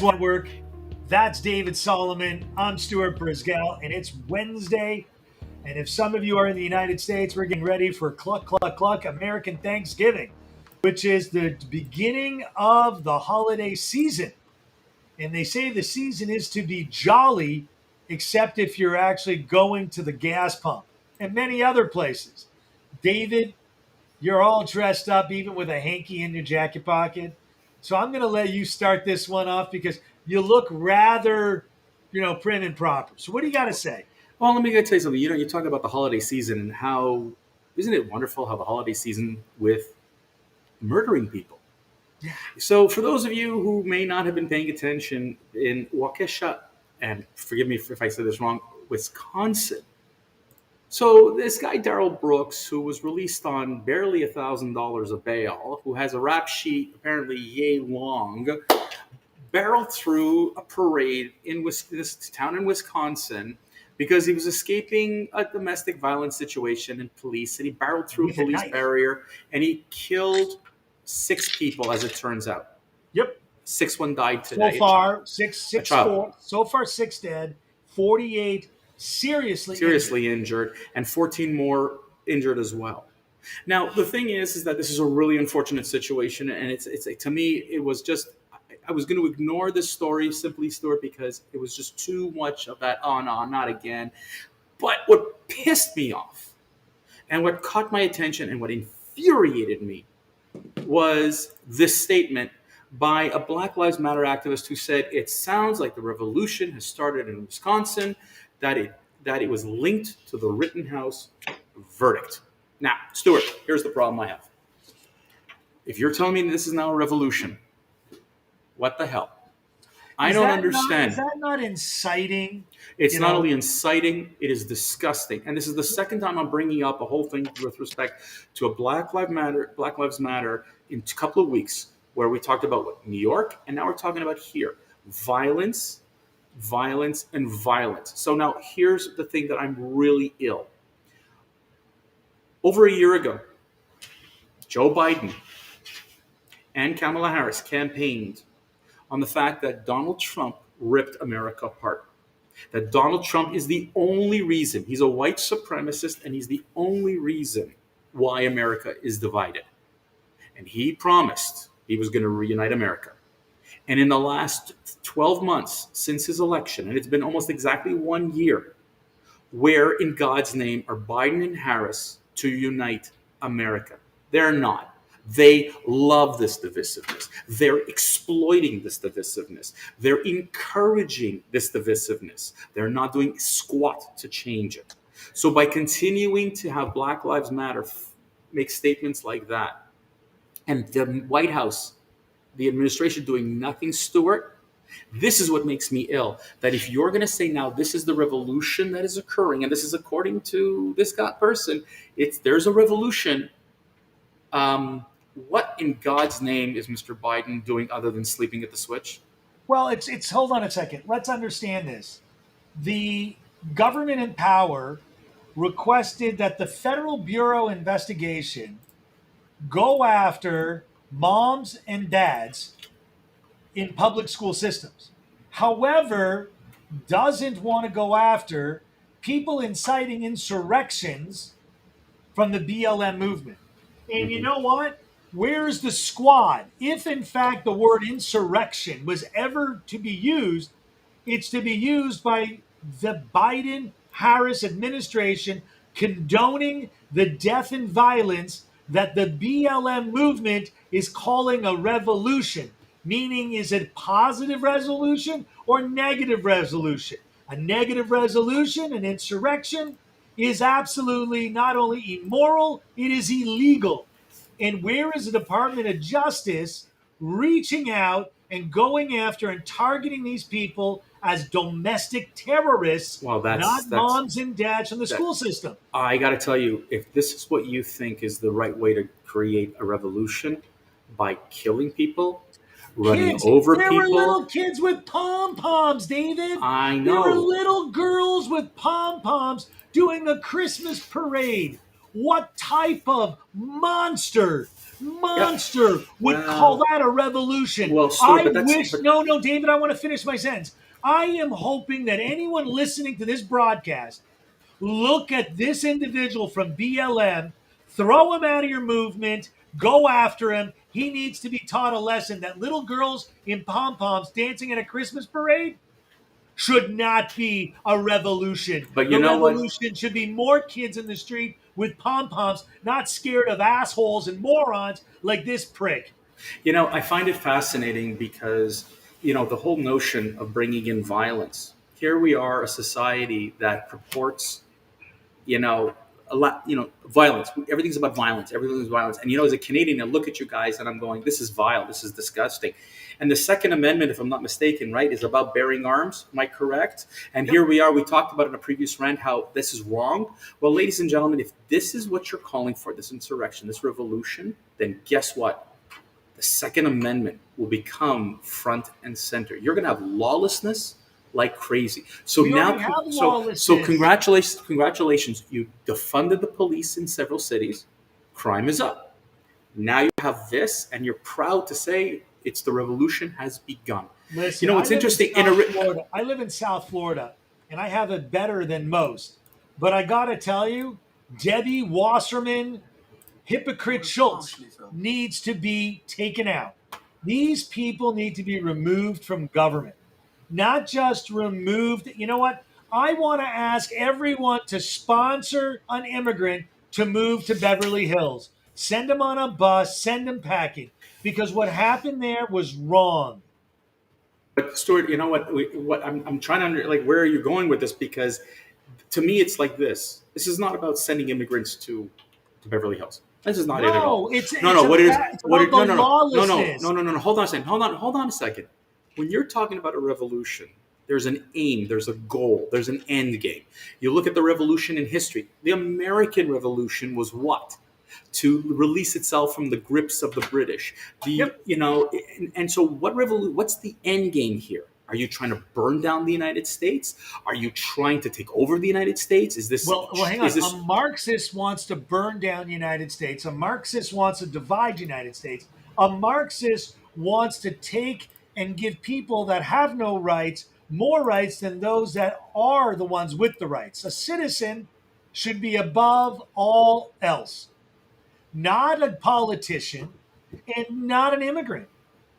Network. That's David Solomon. I'm Stuart Brisgel, and it's Wednesday. And if some of you are in the United States, we're getting ready for Cluck, Cluck, Cluck American Thanksgiving, which is the beginning of the holiday season. And they say the season is to be jolly, except if you're actually going to the gas pump and many other places. David, you're all dressed up, even with a hanky in your jacket pocket. So I'm going to let you start this one off because you look rather, prim and proper. So what do you got to say? Well, let me tell you something. You talk about the holiday season and how isn't it wonderful how the holiday season with murdering people. Yeah. So, for those of you who may not have been paying attention in Waukesha, and forgive me if I said this wrong, Wisconsin. So, this guy Daryl Brooks, who was released on barely $1,000 of bail, who has a rap sheet apparently yay long, barreled through a parade in this town in Wisconsin because he was escaping a domestic violence situation in police, and he barreled through a With a police knife. barrier, and he killed 6 people, as it turns out. Yep. 6 died So today. far, A child. four. So far, 6 dead, 48 seriously Injured, and 14 more injured as well. Now, the thing is that this is a really unfortunate situation, and it's to me, it was just I was going to ignore this story simply, Stuart, because it was just too much of that. Oh no, not again. But what pissed me off, and what caught my attention, and what infuriated me, was this statement by a Black Lives Matter activist who said it sounds like the revolution has started in Wisconsin, that it was linked to the Rittenhouse verdict. Now, Stuart, here's the problem I have. If you're telling me this is now a revolution, what the hell? I don't understand. Is that not inciting? It's not only inciting, it is disgusting. And this is the second time I'm bringing up a whole thing with respect to a Black Lives Matter in a couple of weeks, where we talked about New York, and now we're talking about here. Violence, violence, and violence. So now here's the thing that I'm really ill. Over a year ago, Joe Biden and Kamala Harris campaigned on the fact that Donald Trump ripped America apart. That Donald Trump is the only reason, he's a white supremacist, and he's the only reason why America is divided. And he promised he was going to reunite America. And in the last 12 months since his election, and it's been almost exactly 1 year, where in God's name are Biden and Harris to unite America? They're not. They love this divisiveness. They're exploiting this divisiveness. They're encouraging this divisiveness. They're not doing squat to change it. So by continuing to have Black Lives Matter make statements like that, and the White House, the administration doing nothing, Stuart, this is what makes me ill. That if you're going to say now this is the revolution that is occurring, and this is according to this person, there's a revolution. What in God's name is Mr. Biden doing other than sleeping at the switch? Well, it's hold on a second. Let's understand this. The government in power requested that the Federal Bureau investigation go after moms and dads in public school systems. However, doesn't want to go after people inciting insurrections from the BLM movement. And you know what? Where's the squad? If in fact the word insurrection was ever to be used, it's to be used by the Biden Harris administration condoning the death and violence that the BLM movement is calling a revolution. Meaning, is it positive resolution or negative resolution? A negative resolution, an insurrection, is absolutely not only immoral, it is illegal. And where is the Department of Justice reaching out and going after and targeting these people as domestic terrorists, Well, not moms and dads from the school system? I got to tell you, if this is what you think is the right way to create a revolution, by killing people, running over there people. There were little kids with pom-poms, David. I know. There were little girls with pom-poms doing a Christmas parade. What type of Yeah. would call Well, that a revolution? well, Stuart, I but that's wish, but no, no, David, I want to finish my sentence. I am hoping that anyone listening to this broadcast look at this individual from BLM, throw him out of your movement, go after him. He needs to be taught a lesson that little girls in pom poms dancing at a Christmas parade should not be a revolution. but you The know what? revolution should be more kids in the street with pom poms, not scared of assholes and morons like this prick. I find it fascinating because, the whole notion of bringing in violence. Here we are, a society that purports, you know, a lot, violence. Everything's about violence. Everything's violence. And, as a Canadian, I look at you guys and I'm going, this is vile. This is disgusting. And the Second Amendment, if I'm not mistaken, right, is about bearing arms. Am I correct? And Yep. here we are. We talked about in a previous rant how this is wrong. Well, ladies and gentlemen, if this is what you're calling for, this insurrection, this revolution, then guess what? The Second Amendment will become front and center. You're going to have lawlessness like crazy. So We already now, have so lawlessness. congratulations. You defunded the police in several cities. Crime is up. Now you have this, and you're proud to say it's the revolution has begun. Listen, I It's live in interesting. South Florida. I live in South Florida, and I have it better than most. But I got to tell you, Debbie Wasserman, hypocrite Schultz, needs to be taken out. These people need to be removed from government, not just removed. You know what? I want to ask everyone to sponsor an immigrant to move to Beverly Hills. Send them on a bus, send them packing, because what happened there was wrong. But Stuart, you know what? What I'm trying to like, where are you going with this? Because to me, it's like this. This is not about sending immigrants to Beverly Hills. This is not it at No, all. it's No, it's no. What it is? about it's What about it? the No, no, no, no, no, lawlessness. no, no, no, no. Hold on a second. Hold on a second. When you're talking about a revolution, there's an aim, there's a goal, there's an end game. You look at the revolution in history. The American Revolution was what? To release itself from the grips of the British. Yep. And so what's the end game here? Are you trying to burn down the United States? Are you trying to take over the United States? Well, hang Is on. A this Marxist wants to burn down the United States. A Marxist wants to divide the United States. A Marxist wants to take and give people that have no rights more rights than those that are the ones with the rights. A citizen should be above all else, not a politician and not an immigrant.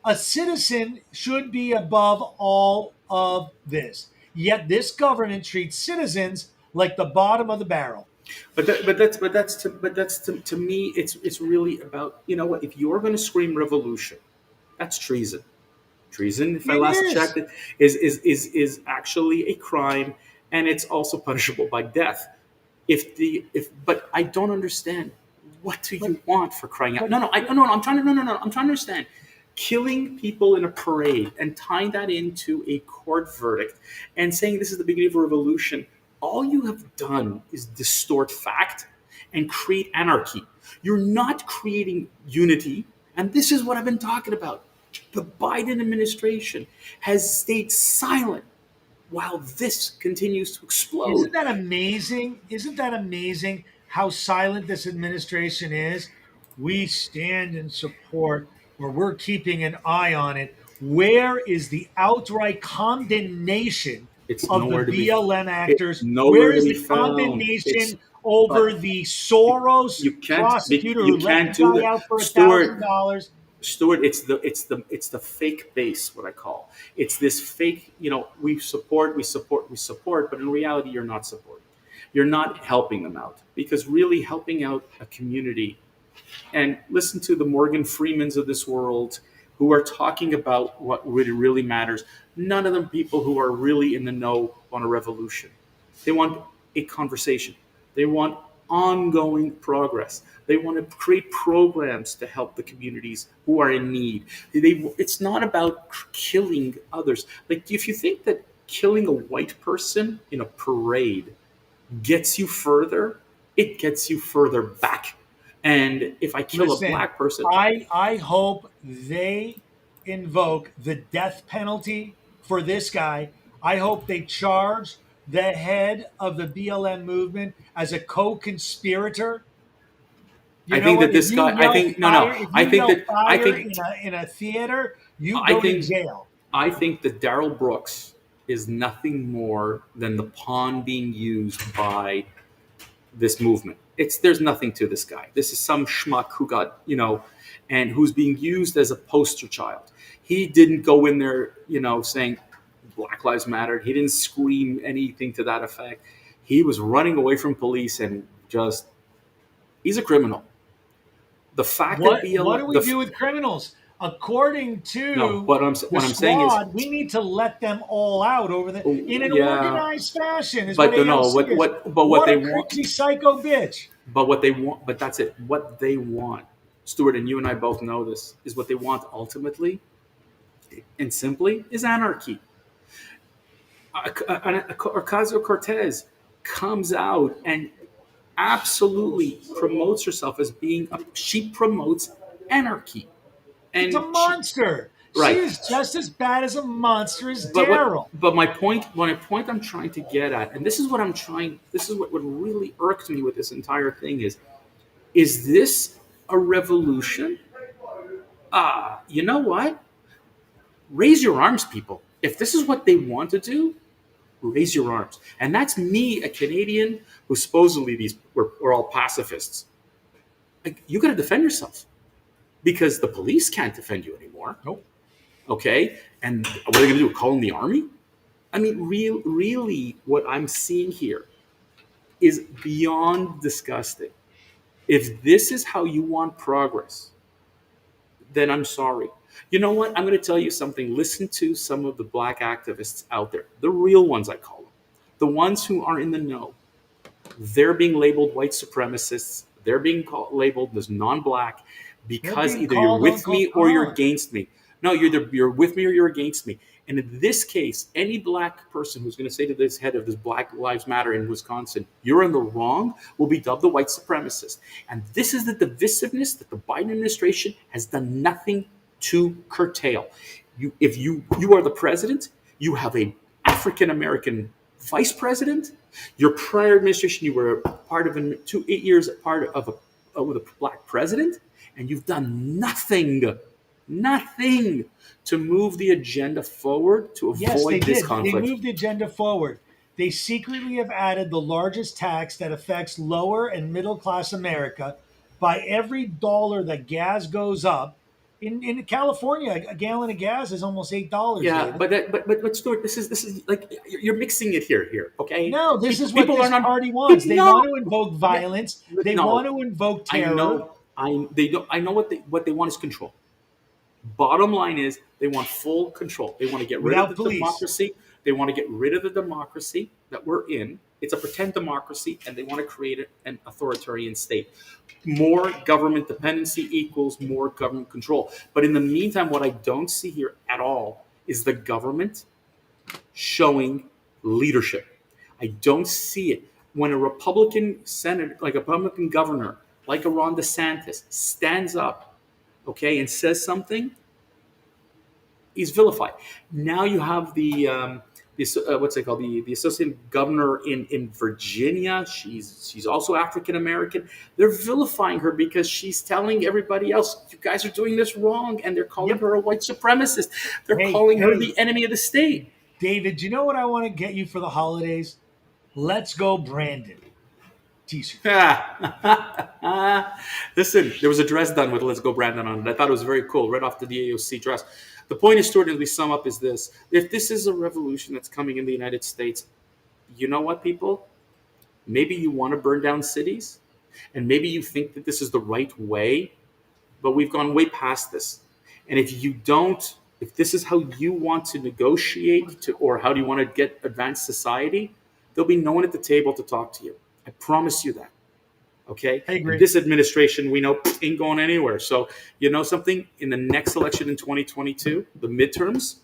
A citizen should be above all of this. Yet this government treats citizens like the bottom of the barrel. but that's to me, it's really about, what, if you're going to scream revolution, that's treason. Treason, if I It last is. checked it, is actually a crime, and it's also punishable by death. But I don't understand. What do But you want, for crying out? but No, no, no, no. I'm trying to no, no, no. I'm trying to understand. Killing people in a parade and tying that into a court verdict and saying this is the beginning of a revolution. All you have done is distort fact and create anarchy. You're not creating unity, and this is what I've been talking about. The Biden administration has stayed silent while this continues to explode. isn't that amazing? Isn't that amazing how silent this administration is? We stand in support, or we're keeping an eye on it. Where is the outright condemnation It's of the nowhere to be. BLM It's actors? nowhere Where to is be the found. It's condemnation over but the Soros prosecutor you who let the can't do guy that, out for Stuart. $1,000? Stuart, it's the fake base. What I call it's this fake. We support, but in reality, you're not supporting. You're not helping them out, because really helping out a community, and listen to the Morgan Freemans of this world who are talking about what really matters. None of them people who are really in the know want a revolution. They want a conversation. They want ongoing progress. They want to create programs to help the communities who are in need. It's not about killing others. Like, if you think that killing a white person in a parade gets you further, it gets you further back. And if I kill a Listen, black person, I hope they invoke the death penalty for this guy. I hope they charge the head of the BLM movement as a co-conspirator. You I know think what? that this guy. I think no, no. If I you think yell that I fire think in a theater, you I go to think jail. I think that Daryl Brooks is nothing more than the pawn being used by this movement. There's nothing to this guy. This is some schmuck who got, and who's being used as a poster child. He didn't go in there, saying Black Lives Matter. He didn't scream anything to that effect. He was running away from police and just he's a criminal. The fact that What do BLM we do with criminals? According no, to but the what I'm saying is, squad, we need to let them all out in an yeah, organized fashion, is what but no, AOC is. what What they a want. crazy psycho bitch. But what they want, but that's it. What they want, Stuart, and you and I both know this, is what they want ultimately and simply is anarchy. Ocasio-Cortez comes out and absolutely promotes herself as she promotes anarchy. She's a And monster. She right. is just as bad as a monster as But Daryl. my point I'm trying to get at, and this is what really irked me with this entire thing is this a revolution? You know what? Raise your arms, people. If this is what they want to do, raise your arms. And that's me, a Canadian who supposedly we're all pacifists. Like, you got to defend yourself because the police can't defend you anymore. Nope. Okay? And what are they going to do? Call in the army? I mean, really, what I'm seeing here is beyond disgusting. If this is how you want progress, then I'm sorry. You know what? I'm going to tell you something. Listen to some of the black activists out there, the real ones, I call them, the ones who are in the know. They're being labeled white supremacists. They're being labeled as non-black They're because being either you're called with Uncle me or you're Tom. against me. No, you're with me or you're against me. And in this case, any black person who's going to say to this head of this Black Lives Matter in Wisconsin, you're in the wrong, will be dubbed the white supremacist. And this is the divisiveness that the Biden administration has done nothing to curtail. If you are the president, you have a African American vice president. Your prior administration, you were part of 8 years part of with a black president, and you've done nothing to move the agenda forward to Yes, they avoid this did. They conflict. moved the agenda forward. They secretly have added the largest tax that affects lower and middle class America. By every dollar that gas goes up, in California, a gallon of gas is almost $8, Yeah, David. but Stuart, this is like you're mixing it here. Okay, No, this people is what people are this not. party wants. They No, want to invoke yeah, violence. but They want no. to invoke I terror know. They don't. I know what they want is control. Bottom line is they want full control. They want to get rid of without the police. democracy. They want to get rid of the democracy that we're in. It's a pretend democracy, and they want to create an authoritarian state. More government dependency equals more government control. But in the meantime, what I don't see here at all is the government showing leadership. I don't see it. When a Republican senator, like a Republican governor, like a Ron DeSantis, stands up, okay, and says something, he's vilified. Now you have what's it called, the associate governor in Virginia. She's also African American. They're vilifying her because she's telling everybody else, you guys are doing this wrong, and they're calling Yep. her a white supremacist. They're Hey, calling her hey, the enemy of the state. David, do you know what I want to get you for the holidays? Let's go, Brandon. T-shirt. Listen, there was a dress done with "Let's Go Brandon" on it. I thought it was very cool, right off the AOC dress. The point is, Stuart, as we sum up, is this: if this is a revolution that's coming in the United States, you know what, people? Maybe you want to burn down cities, and maybe you think that this is the right way, but we've gone way past this. And if you don't, if this is how you want to negotiate to, or how do you want to get advanced society, there'll be no one at the table to talk to you. I promise you that. Okay. I And agree. this administration, we know, ain't going anywhere. So, you know something? In the next election in 2022, the midterms,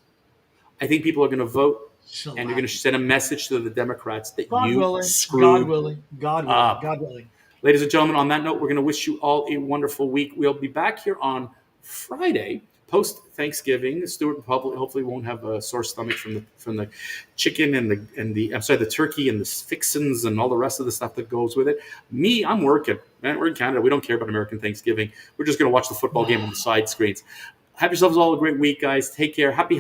I think people are going to vote and they're going to send a message to the Democrats that God you willing, God screwed willing, God willing, up. God willing. Ladies and gentlemen, on that note, we're going to wish you all a wonderful week. We'll be back here on Friday post Thanksgiving, Stuart probably hopefully won't have a sore stomach from the chicken and the turkey and the fixins and all the rest of the stuff that goes with it. Me, I'm working. Man, we're in Canada. We don't care about American Thanksgiving. We're just going to watch the football game on the side screens. Have yourselves all a great week, guys. Take care. Happy